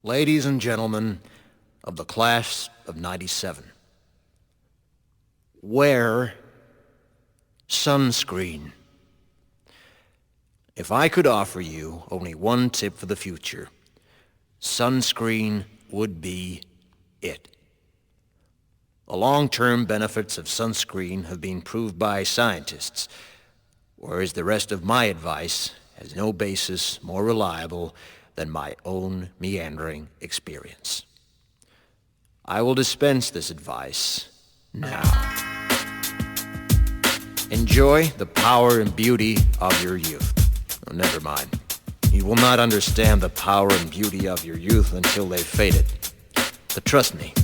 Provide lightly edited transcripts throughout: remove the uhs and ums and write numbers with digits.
Ladies and gentlemen of the class of '97, wear sunscreen. If I could offer you only one tip for the future, sunscreen would be it. The long-term benefits of sunscreen have been proved by scientists, whereas the rest of my advice has no basis more reliable than my own meandering experience. I will dispense this advice now. Enjoy the power and beauty of your youth. Oh, never mind. You will not understand the power and beauty of your youth until they've faded. But trust me,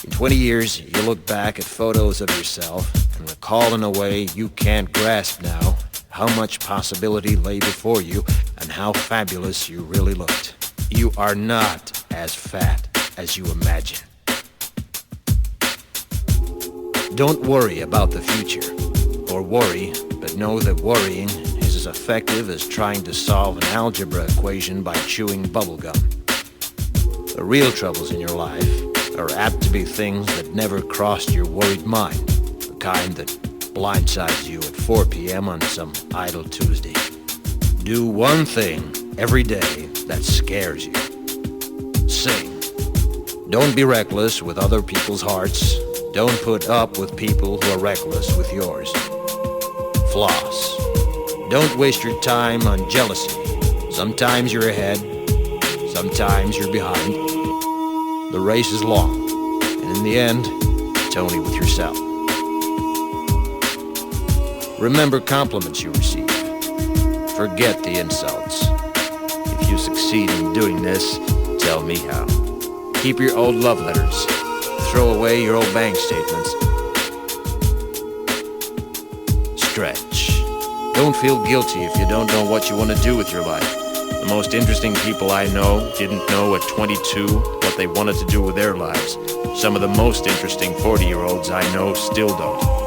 in 20 years, you'll look back at photos of yourself and recall in a way you can't grasp now how much possibility lay before you and how fabulous you really looked. You are not as fat as you imagine. Don't worry about the future, or worry, but know that worrying is as effective as trying to solve an algebra equation by chewing bubblegum. The real troubles in your life are apt to be things that never crossed your worried mind, the kind that blindsides you at 4 p.m. on some idle Tuesday. Do one thing every day that scares you. Sing. Don't be reckless with other people's hearts. Don't put up with people who are reckless with yours. Floss. Don't waste your time on jealousy. Sometimes you're ahead, sometimes you're behind. The race is long, and in the end, it's only with yourself. Remember compliments you receive. Forget the insults. If you succeed in doing this, tell me how. Keep your old love letters. Throw away your old bank statements. Stretch. Don't feel guilty if you don't know what you want to do with your life. The most interesting people I know didn't know at 22 what they wanted to do with their lives. Some of the most interesting 40-year-olds I know still don't.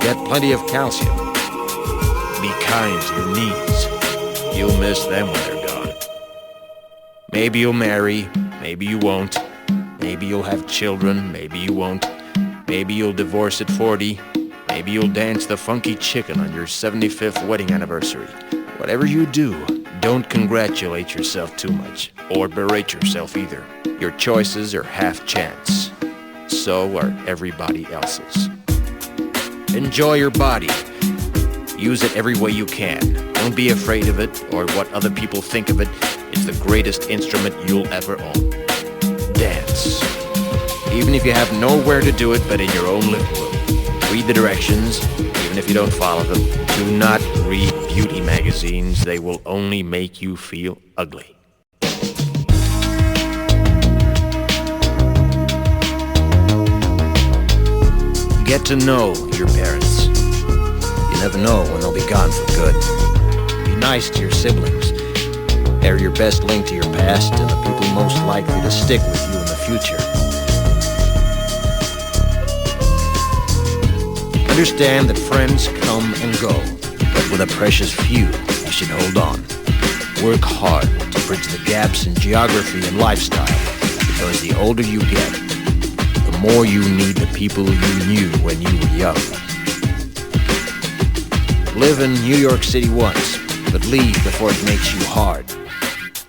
Get plenty of calcium. Be kind to your knees. You'll miss them when they're gone. Maybe you'll marry, maybe you won't. Maybe you'll have children, maybe you won't. Maybe you'll divorce at 40. Maybe you'll dance the funky chicken on your 75th wedding anniversary. Whatever you do, don't congratulate yourself too much, or berate yourself either. Your choices are half chance. So are everybody else's. Enjoy your body. Use it every way you can. Don't be afraid of it or what other people think of it. It's the greatest instrument you'll ever own. Dance. Even if you have nowhere to do it but in your own living room. Read the directions, even if you don't follow them. Do not read beauty magazines. They will only make you feel ugly. Get to know your parents. You never know when they'll be gone for good. Be nice to your siblings. They're your best link to your past and the people most likely to stick with you in the future. Understand that friends come and go, but with a precious few, you should hold on. Work hard to bridge the gaps in geography and lifestyle, because the older you get, the more you need the people you knew when you were young. Live in New York City once, but leave before it makes you hard.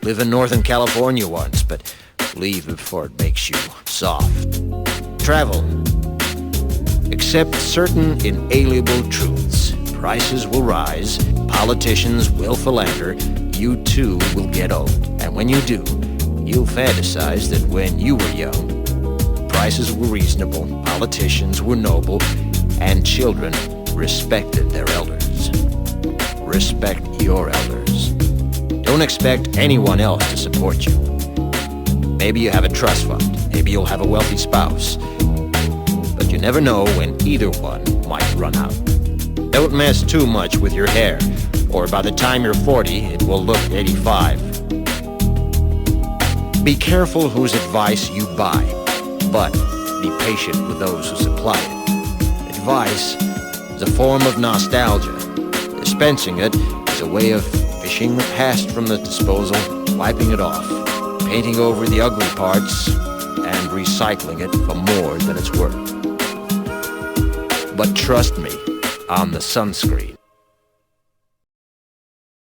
Live in Northern California once, but leave before it makes you soft. Travel. Accept certain inalienable truths. Prices will rise, politicians will philander, you too will get old. And when you do, you'll fantasize that when you were young, prices were reasonable, politicians were noble, and children respected their elders. Respect your elders. Don't expect anyone else to support you. Maybe you have a trust fund, maybe you'll have a wealthy spouse. But you never know when either one might run out. Don't mess too much with your hair, or by the time you're 40, it will look 85. Be careful whose advice you buy, but be patient with those who supply it. Advice is a form of nostalgia. Dispensing it is a way of fishing the past from the disposal, wiping it off, painting over the ugly parts and recycling it for more than it's worth. But trust me on the sunscreen.